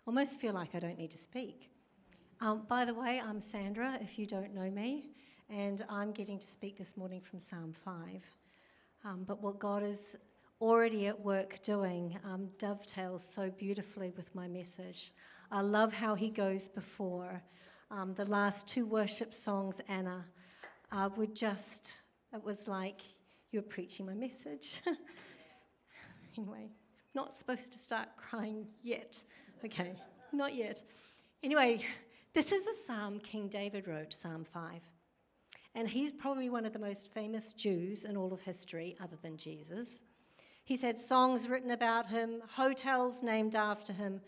Almost feel like I don't need to speak. By the way, I'm Sandra, if you don't know me, and I'm getting to speak this morning from Psalm 5. But what God is already at work doing dovetails so beautifully with my message. I love how he goes before. The last two worship songs, Anna, it was like you were preaching my message. Anyway, not supposed to start crying yet. Okay, not yet. Anyway, this is a psalm King David wrote, Psalm 5. And he's probably one of the most famous Jews in all of history, other than Jesus. He's had songs written about him, hotels named after him,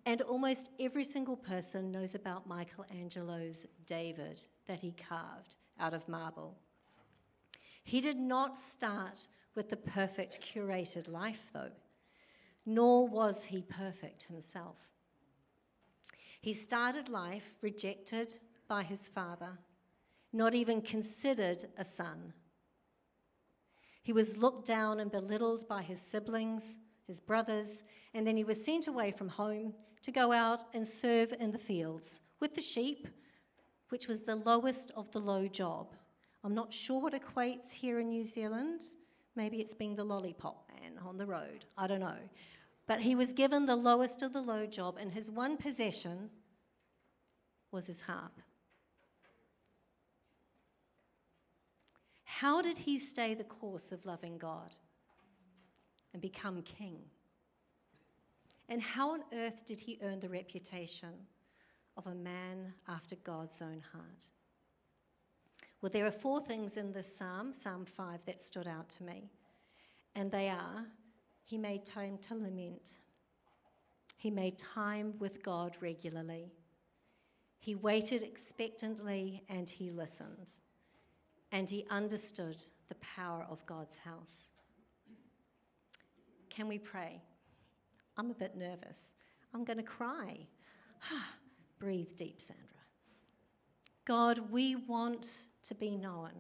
and almost every single person knows about Michelangelo's David that he carved out of marble. He did not start with the perfect curated life, though, nor was he perfect himself. He started life rejected by his father, not even considered a son. He was looked down and belittled by his siblings, his brothers, and then he was sent away from home to go out and serve in the fields with the sheep, which was the lowest of the low job. I'm not sure what equates here in New Zealand. Maybe it's being the lollipop man on the road. I don't know. But he was given the lowest of the low job, and his one possession was his harp. How did he stay the course of loving God and become king? And how on earth did he earn the reputation of a man after God's own heart? Well, there are four things in this psalm, Psalm 5, that stood out to me. And they are, he made time to lament. He made time with God regularly. He waited expectantly and he listened. And he understood the power of God's house. Can we pray? I'm a bit nervous. I'm going to cry. Breathe deep, Sandra. God, we want to be known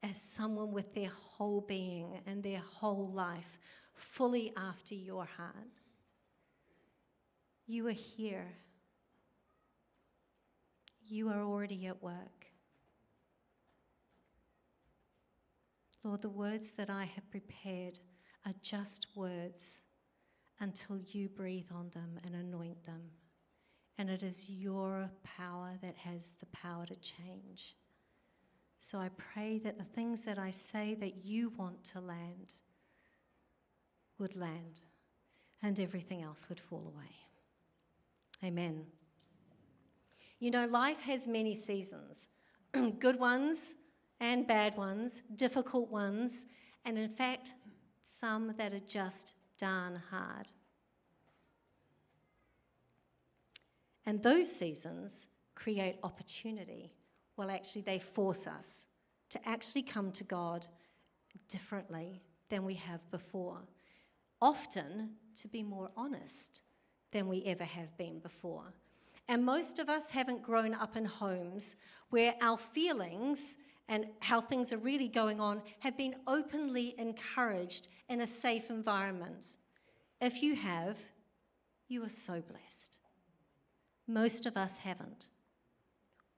as someone with their whole being and their whole life fully after your heart. You are here. You are already at work. Lord, the words that I have prepared are just words until you breathe on them and anoint them. And it is your power that has the power to change. So I pray that the things that I say that you want to land would land, and everything else would fall away. Amen. You know, life has many seasons, good ones and bad ones, difficult ones, and in fact, some that are just darn hard. And those seasons create opportunity. Well, actually, they force us to actually come to God differently than we have before. Often to be more honest than we ever have been before. And most of us haven't grown up in homes where our feelings and how things are really going on have been openly encouraged in a safe environment. If you have, you are so blessed. Most of us haven't,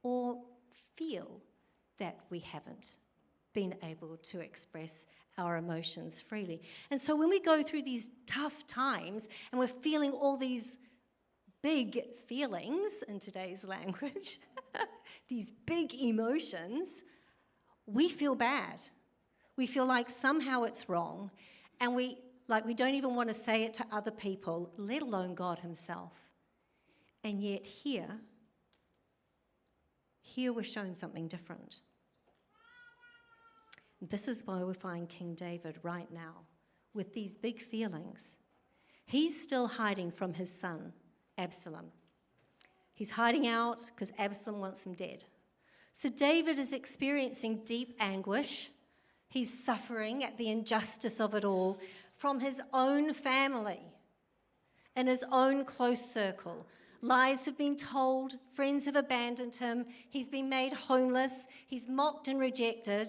or feel that we haven't been able to express our emotions freely. And so when we go through these tough times and we're feeling all these big feelings in today's language, these big emotions, we feel bad. We feel like somehow it's wrong, and we don't even want to say it to other people, let alone God himself. And yet here we're shown something different. This is why we find King David right now with these big feelings. He's still hiding from his son, Absalom. He's hiding out because Absalom wants him dead. So David is experiencing deep anguish. He's suffering at the injustice of it all from his own family and his own close circle. Lies have been told, friends have abandoned him, he's been made homeless, he's mocked and rejected.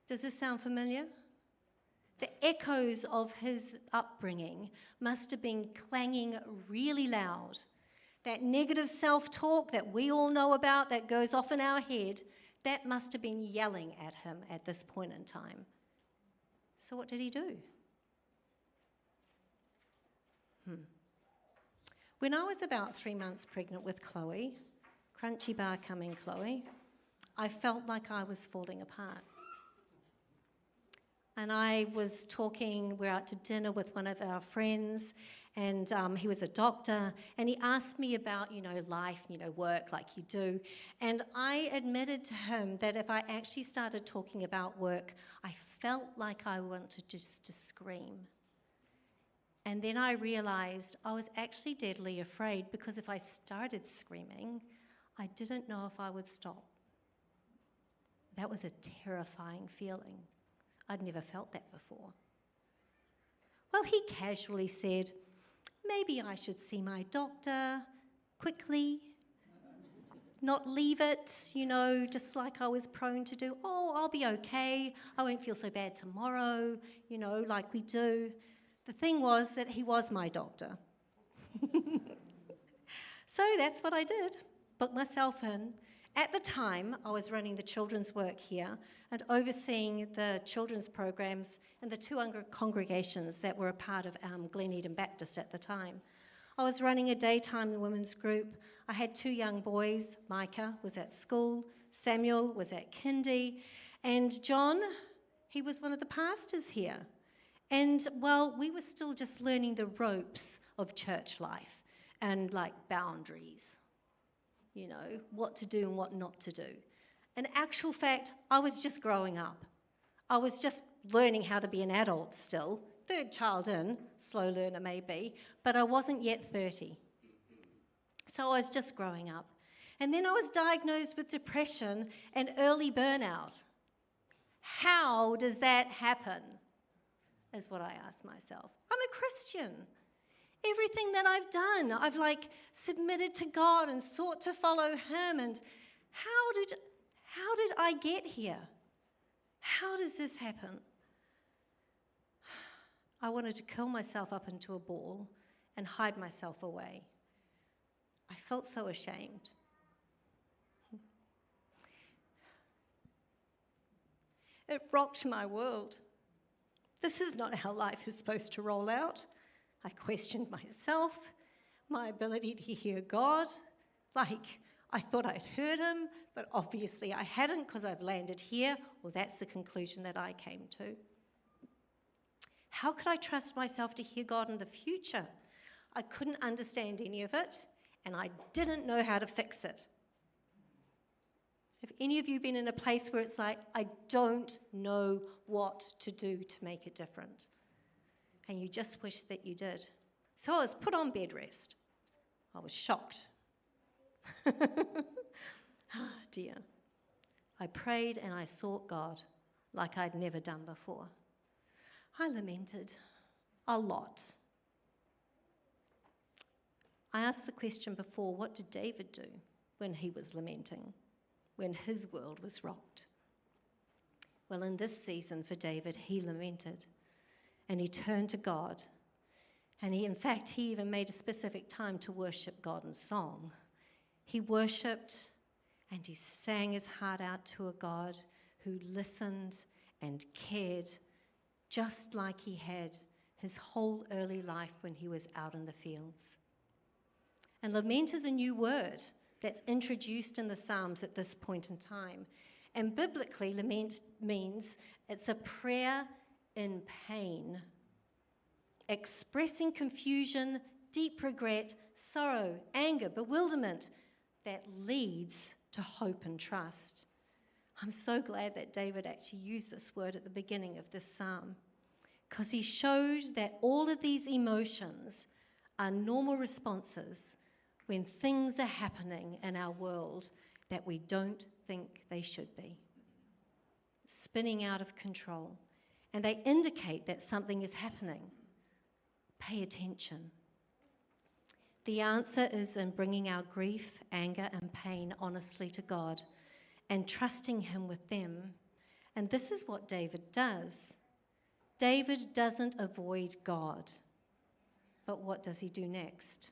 Does this sound familiar? The echoes of his upbringing must have been clanging really loud. That negative self-talk that we all know about that goes off in our head, that must have been yelling at him at this point in time. So what did he do? When I was about 3 months pregnant with Chloe, crunchy bar coming, Chloe, I felt like I was falling apart. And I was we're out to dinner with one of our friends, and he was a doctor, and he asked me about, life, work like you do. And I admitted to him that if I actually started talking about work, I felt like I wanted just to scream. And then I realized I was actually deadly afraid, because if I started screaming, I didn't know if I would stop. That was a terrifying feeling. I'd never felt that before. Well, he casually said, maybe I should see my doctor quickly, not leave it, just like I was prone to do. Oh, I'll be okay. I won't feel so bad tomorrow, like we do. The thing was that he was my doctor. So that's what I did, booked myself in. At the time, I was running the children's work here and overseeing the children's programs in the two congregations that were a part of Glen Eden Baptist at the time. I was running a daytime women's group. I had 2 young boys. Micah was at school, Samuel was at kindy, and John, he was one of the pastors here. And, we were still just learning the ropes of church life and, boundaries. What to do and what not to do. In actual fact, I was just growing up. I was just learning how to be an adult still, 3rd child in, slow learner maybe, but I wasn't yet 30. So I was just growing up. And then I was diagnosed with depression and early burnout. How does that happen? Is what I asked myself. I'm a Christian. Everything that I've done, I've submitted to God and sought to follow him. And how did I get here? How does this happen? I wanted to curl myself up into a ball and hide myself away. I felt so ashamed. It rocked my world. This is not how life is supposed to roll out. I questioned myself, my ability to hear God. I thought I'd heard him, but obviously I hadn't, because I've landed here. Well, that's the conclusion that I came to. How could I trust myself to hear God in the future? I couldn't understand any of it, and I didn't know how to fix it. Have any of you been in a place where it's I don't know what to do to make it different? And you just wish that you did. So I was put on bed rest. I was shocked. Dear. I prayed and I sought God like I'd never done before. I lamented a lot. I asked the question before, what did David do when he was lamenting, when his world was rocked? Well, in this season for David, he lamented. And he turned to God. And he even made a specific time to worship God in song. He worshipped and he sang his heart out to a God who listened and cared, just like he had his whole early life when he was out in the fields. And lament is a new word that's introduced in the Psalms at this point in time. And biblically, lament means it's a prayer in pain, expressing confusion, deep regret, sorrow, anger, bewilderment that leads to hope and trust. I'm so glad that David actually used this word at the beginning of this psalm, because he showed that all of these emotions are normal responses when things are happening in our world that we don't think they should be, spinning out of control. And they indicate that something is happening. Pay attention. The answer is in bringing our grief, anger, and pain honestly to God and trusting him with them. And this is what David does. David doesn't avoid God, but what does he do next?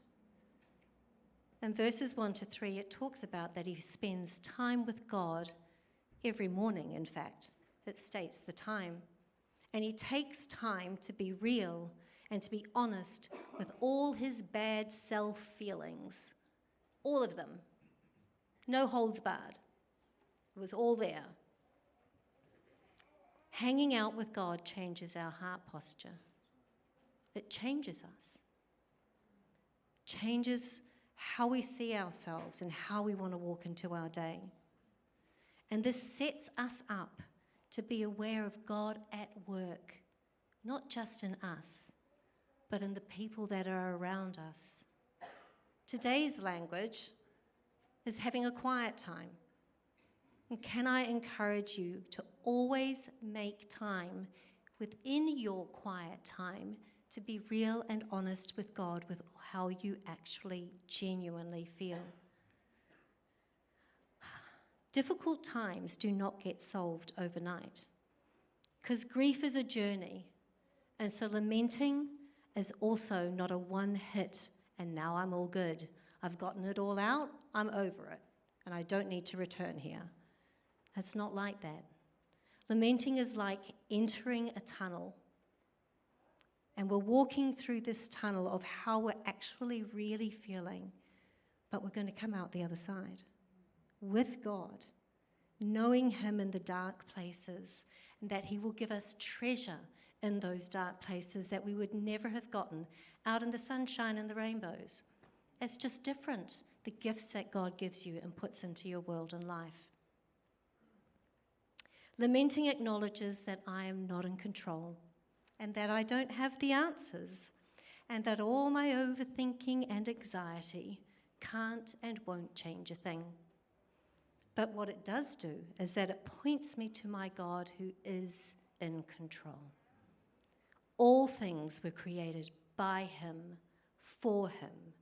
In verses 1 to 3, it talks about that he spends time with God every morning, in fact. It states the time. And he takes time to be real and to be honest with all his bad self-feelings. All of them. No holds barred. It was all there. Hanging out with God changes our heart posture. It changes us. Changes how we see ourselves and how we want to walk into our day. And this sets us up to be aware of God at work, not just in us, but in the people that are around us. Today's language is having a quiet time. And can I encourage you to always make time within your quiet time to be real and honest with God with how you actually genuinely feel. Difficult times do not get solved overnight because grief is a journey, and so lamenting is also not a one hit and now I'm all good. I've gotten it all out, I'm over it, and I don't need to return here. It's not like that. Lamenting is like entering a tunnel, and we're walking through this tunnel of how we're actually really feeling, but we're going to come out the other side with God, knowing Him in the dark places, and that He will give us treasure in those dark places that we would never have gotten out in the sunshine and the rainbows. It's just different, the gifts that God gives you and puts into your world and life. Lamenting acknowledges that I am not in control and that I don't have the answers, and that all my overthinking and anxiety can't and won't change a thing. But what it does do is that it points me to my God who is in control. All things were created by Him, for Him,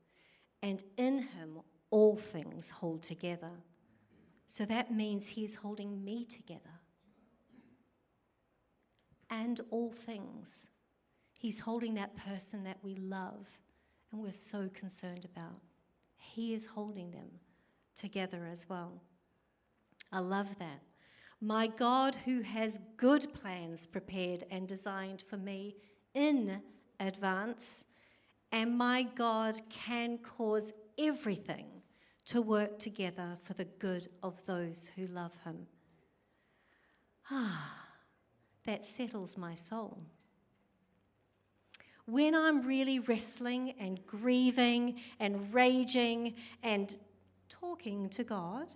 and in Him all things hold together. So that means He's holding me together. And all things. He's holding that person that we love and we're so concerned about. He is holding them together as well. I love that. My God who has good plans prepared and designed for me in advance, and my God can cause everything to work together for the good of those who love Him. That settles my soul. When I'm really wrestling and grieving and raging and talking to God,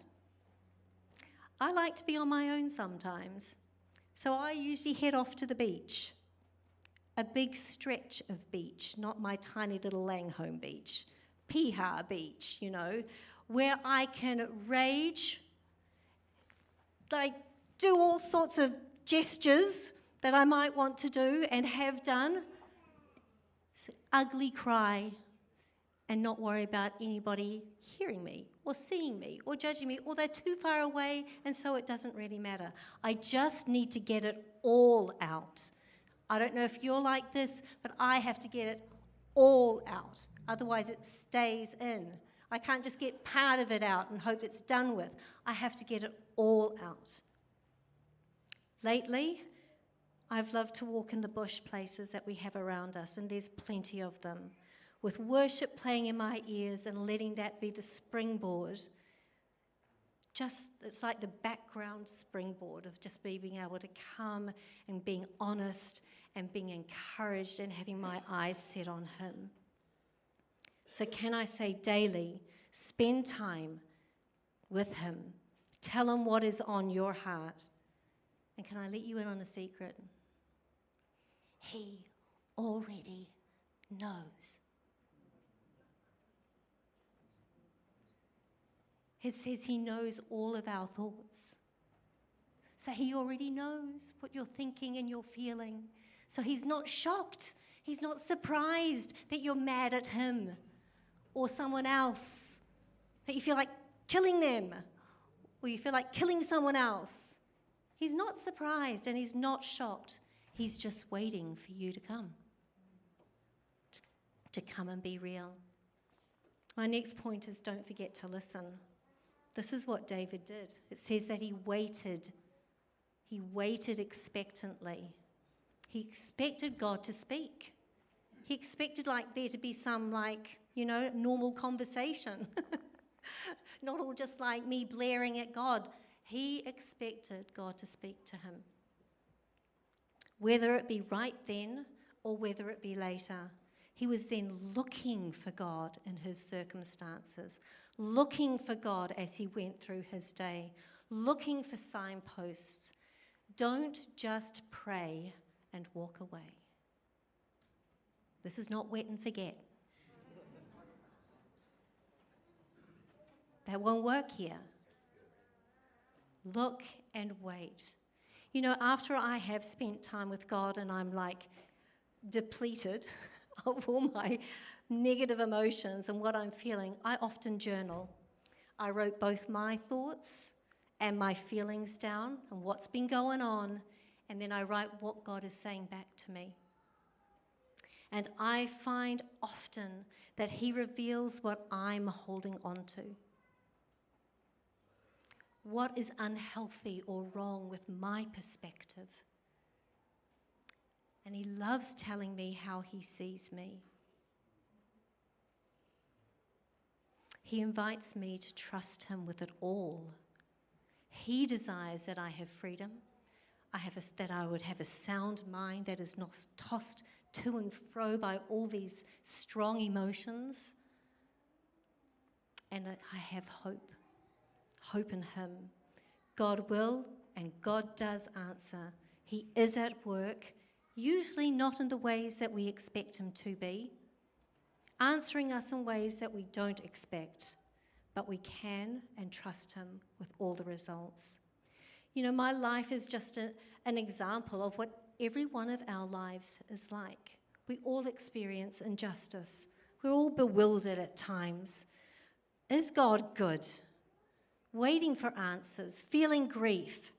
I like to be on my own sometimes. So I usually head off to the beach, a big stretch of beach, not my tiny little Langhome beach, Piha Beach, you know, where I can rage, like do all sorts of gestures that I might want to do and have done, ugly cry, and not worry about anybody hearing me or seeing me or judging me, or they're too far away and so it doesn't really matter. I just need to get it all out. I don't know if you're like this, but I have to get it all out. Otherwise it stays in. I can't just get part of it out and hope it's done with. I have to get it all out. Lately, I've loved to walk in the bush places that we have around us, and there's plenty of them, with worship playing in my ears and letting that be the springboard. It's like the background springboard of just being able to come and being honest and being encouraged and having my eyes set on Him. So can I say daily, spend time with Him. Tell Him what is on your heart. And can I let you in on a secret? He already knows. It says He knows all of our thoughts. So He already knows what you're thinking and you're feeling. So He's not shocked. He's not surprised that you're mad at Him or someone else, that you feel like killing them or you feel like killing someone else. He's not surprised and He's not shocked. He's just waiting for you to come. To come and be real. My next point is don't forget to listen. This is what David did. It says that he waited. He waited expectantly. He expected God to speak. He expected there to be some normal conversation. Not all just like me blaring at God. He expected God to speak to him. Whether it be right then or whether it be later. He was then looking for God in his circumstances, looking for God as he went through his day, looking for signposts. Don't just pray and walk away. This is not wet and forget. That won't work here. Look and wait. After I have spent time with God and I'm depleted of all my negative emotions and what I'm feeling, I often journal. I wrote both my thoughts and my feelings down and what's been going on, and then I write what God is saying back to me. And I find often that he reveals what I'm holding on to. What is unhealthy or wrong with my perspective? And he loves telling me how he sees me. He invites me to trust him with it all. He desires that I have freedom, that I would have a sound mind that is not tossed to and fro by all these strong emotions, and that I have hope in him. God will and God does answer. He is at work. Usually not in the ways that we expect him to be, answering us in ways that we don't expect, but we can and trust him with all the results. My life is just an example of what every one of our lives is like. We all experience injustice. We're all bewildered at times. Is God good? Waiting for answers, feeling grief.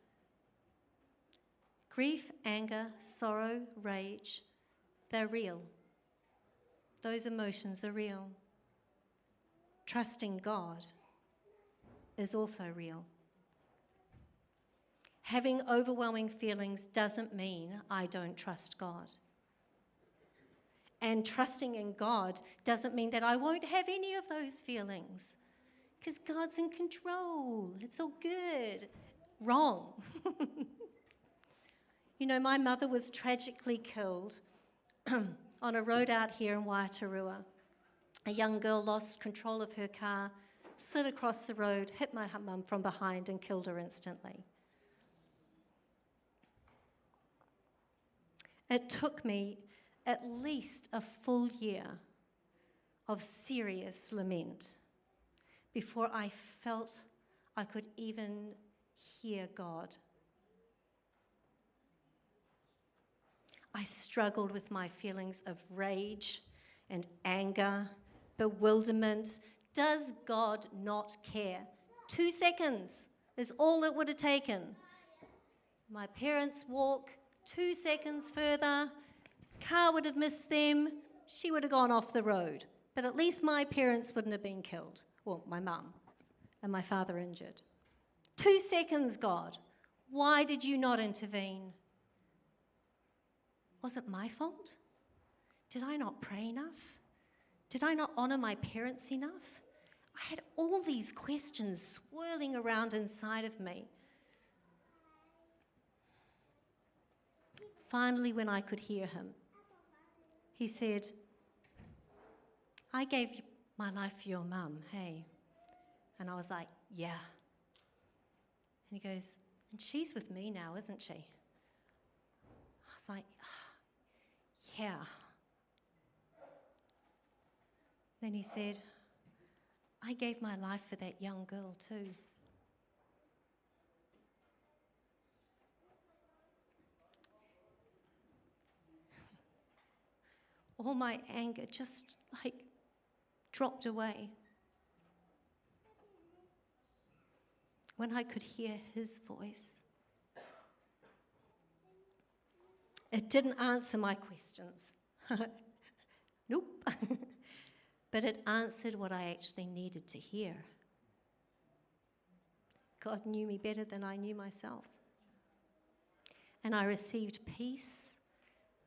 Grief, anger, sorrow, rage, they're real. Those emotions are real. Trusting God is also real. Having overwhelming feelings doesn't mean I don't trust God. And trusting in God doesn't mean that I won't have any of those feelings, because God's in control. It's all good. Wrong. My mother was tragically killed on a road out here in Waitarua. A young girl lost control of her car, slid across the road, hit my mum from behind and killed her instantly. It took me at least a full year of serious lament before I felt I could even hear God. I struggled with my feelings of rage and anger, bewilderment. Does God not care? 2 seconds is all it would have taken. My parents walk 2 seconds further, car would have missed them, she would have gone off the road. But at least my parents wouldn't have been killed. Well, my mum and my father injured. 2 seconds, God. Why did you not intervene? Was it my fault? Did I not pray enough? Did I not honor my parents enough? I had all these questions swirling around inside of me. Finally, when I could hear him, he said, I gave my life for your mum, hey? And I was like, yeah. And he goes, and she's with me now, isn't she? I was like, yeah. Then he said, I gave my life for that young girl too. All my anger just dropped away when I could hear his voice. It didn't answer my questions. Nope. But it answered what I actually needed to hear. God knew me better than I knew myself. And I received peace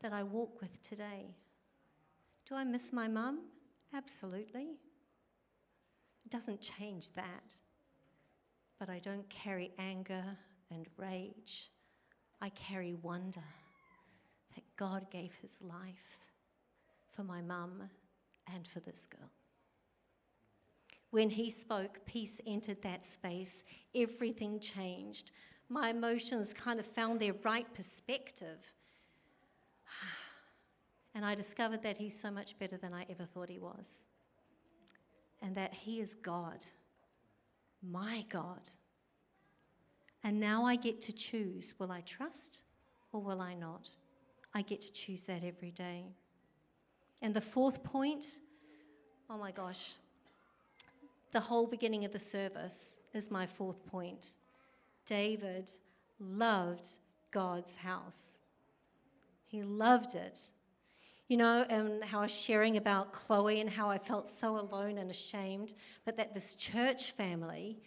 that I walk with today. Do I miss my mum? Absolutely. It doesn't change that. But I don't carry anger and rage. I carry wonder that God gave his life for my mum and for this girl. When he spoke, peace entered that space. Everything changed. My emotions kind of found their right perspective. And I discovered that he's so much better than I ever thought he was. And that he is God, my God. And now I get to choose, will I trust or will I not? I get to choose that every day. And the fourth point, oh my gosh, the whole beginning of the service is my fourth point. David loved God's house. He loved it. You know, and how I was sharing about Chloe and how I felt so alone and ashamed, but that this church family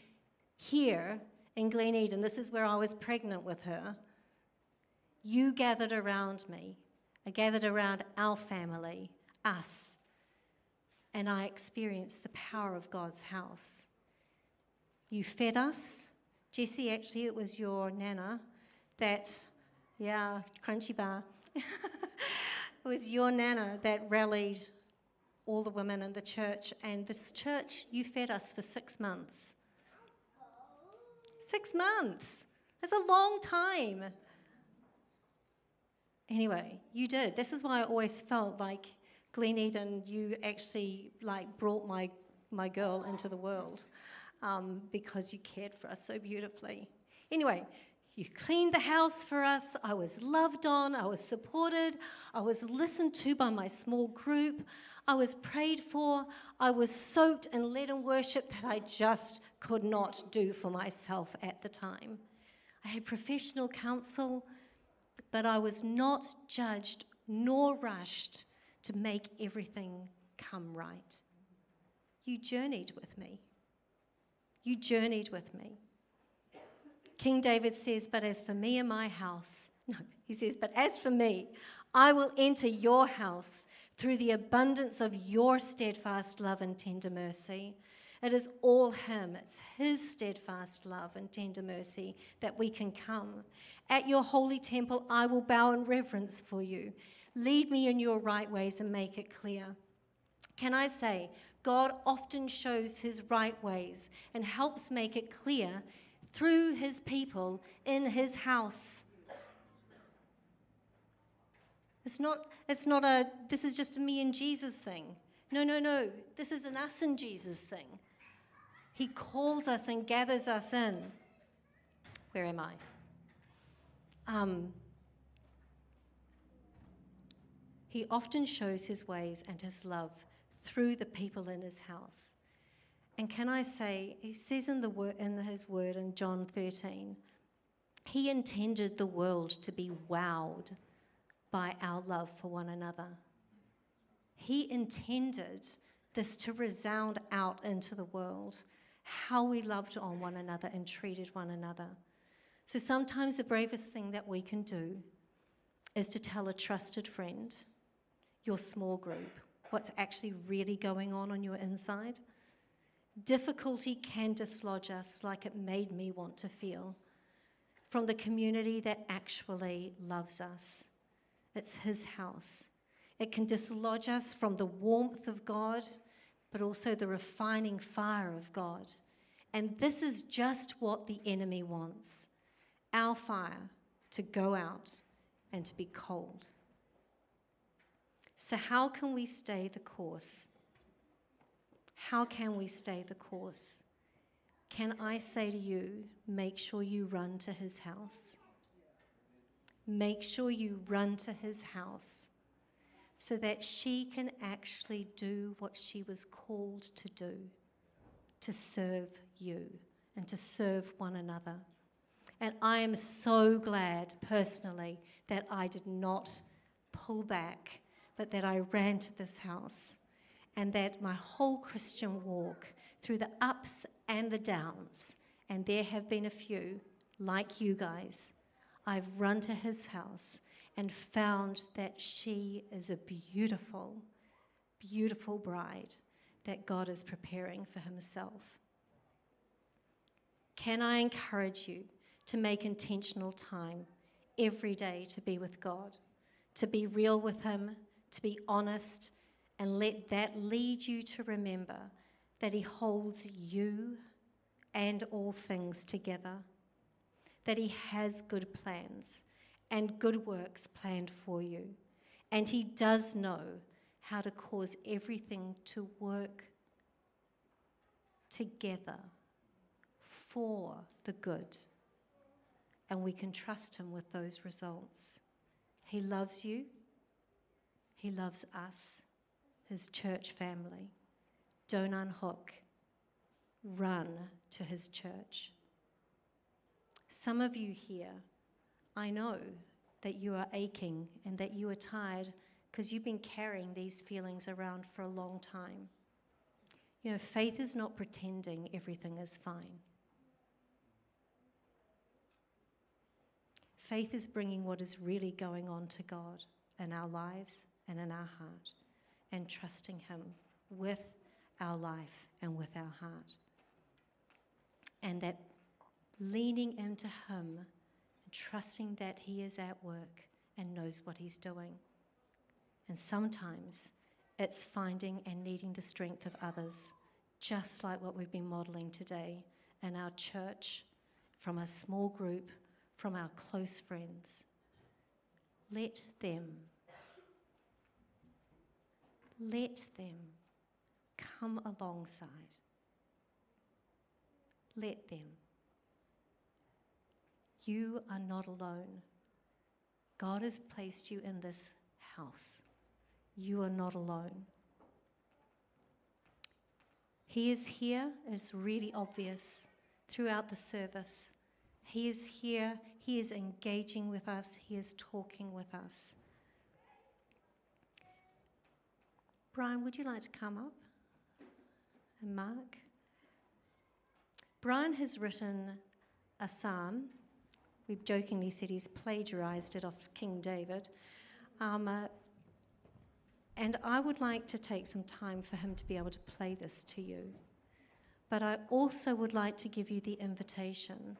here in Glen Eden, this is where I was pregnant with her, you gathered around me. I gathered around our family, us, and I experienced the power of God's house. You fed us. Jessie, actually, it was your nana that, crunchy bar. It was your nana that rallied all the women in the church, and this church, you fed us for 6 months. 6 months. That's a long time. Anyway, you did. This is why I always felt like Glen Eden, you actually brought my girl into the world because you cared for us so beautifully. Anyway, you cleaned the house for us. I was loved on. I was supported. I was listened to by my small group. I was prayed for. I was soaked and led in worship that I just could not do for myself at the time. I had professional counsel, but I was not judged nor rushed to make everything come right. You journeyed with me. You journeyed with me. King David says, but as for me and my house, he says, but as for me, I will enter your house through the abundance of your steadfast love and tender mercy. It is all him. It's his steadfast love and tender mercy that we can come. At your holy temple, I will bow in reverence for you. Lead me in your right ways and make it clear. Can I say, God often shows his right ways and helps make it clear through his people in his house. It's not this is just a me and Jesus thing. No. This is an us and Jesus thing. He calls us and gathers us in. Where am I? He often shows his ways and his love through the people in his house. And can I say, he says in his word in John 13, he intended the world to be wowed by our love for one another. He intended this to resound out into the world, how we loved on one another and treated one another. So sometimes the bravest thing that we can do is to tell a trusted friend, your small group, what's actually really going on your inside. Difficulty can dislodge us like it made me want to feel from the community that actually loves us. It's his house. It can dislodge us from the warmth of God, but also the refining fire of God. And this is just what the enemy wants, our fire to go out and to be cold. So how can we stay the course? How can we stay the course? Can I say to you, make sure you run to his house. Make sure you run to his house so that she can actually do what she was called to do, to serve you and to serve one another. And I am so glad personally that I did not pull back, but that I ran to this house, and that my whole Christian walk, through the ups and the downs, and there have been a few, like you guys, I've run to his house and found that she is a beautiful, beautiful bride that God is preparing for himself. Can I encourage you to make intentional time every day to be with God, to be real with him, to be honest, and let that lead you to remember that he holds you and all things together, that he has good plans and good works planned for you, and he does know how to cause everything to work together for the good, and we can trust him with those results. He loves you. He loves us, his church family. Don't unhook. Run to his church. Some of you here, I know that you are aching and that you are tired because you've been carrying these feelings around for a long time. You know, faith is not pretending everything is fine. Faith is bringing what is really going on to God in our lives and in our heart, and trusting him with our life and with our heart. And that leaning into him, and trusting that he is at work and knows what he's doing. And sometimes it's finding and needing the strength of others, just like what we've been modeling today in our church, from a small group, from our close friends. Let them come alongside. Let them. You are not alone. God has placed you in this house. You are not alone. He is here. It's really obvious throughout the service. He is here. He is engaging with us. He is talking with us. Brian, would you like to come up? And Mark? Brian has written a psalm. We've jokingly said he's plagiarized it off King David. And I would like to take some time for him to be able to play this to you. But I also would like to give you the invitation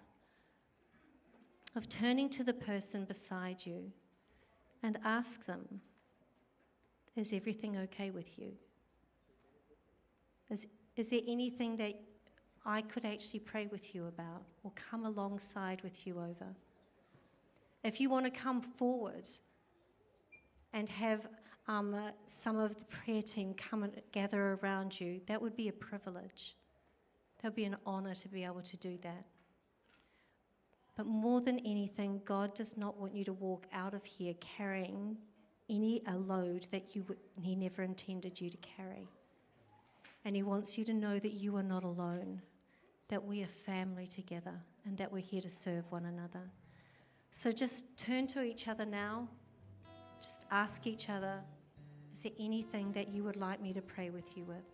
of turning to the person beside you and ask them, is everything okay with you? Is there anything that I could actually pray with you about or come alongside with you over? If you want to come forward and have some of the prayer team come and gather around you, that would be a privilege. That would be an honor to be able to do that. But more than anything, God does not want you to walk out of here carrying a load that he never intended you to carry. And he wants you to know that you are not alone, that we are family together, and that we're here to serve one another. So just turn to each other now. Just ask each other, is there anything that you would like me to pray with you with?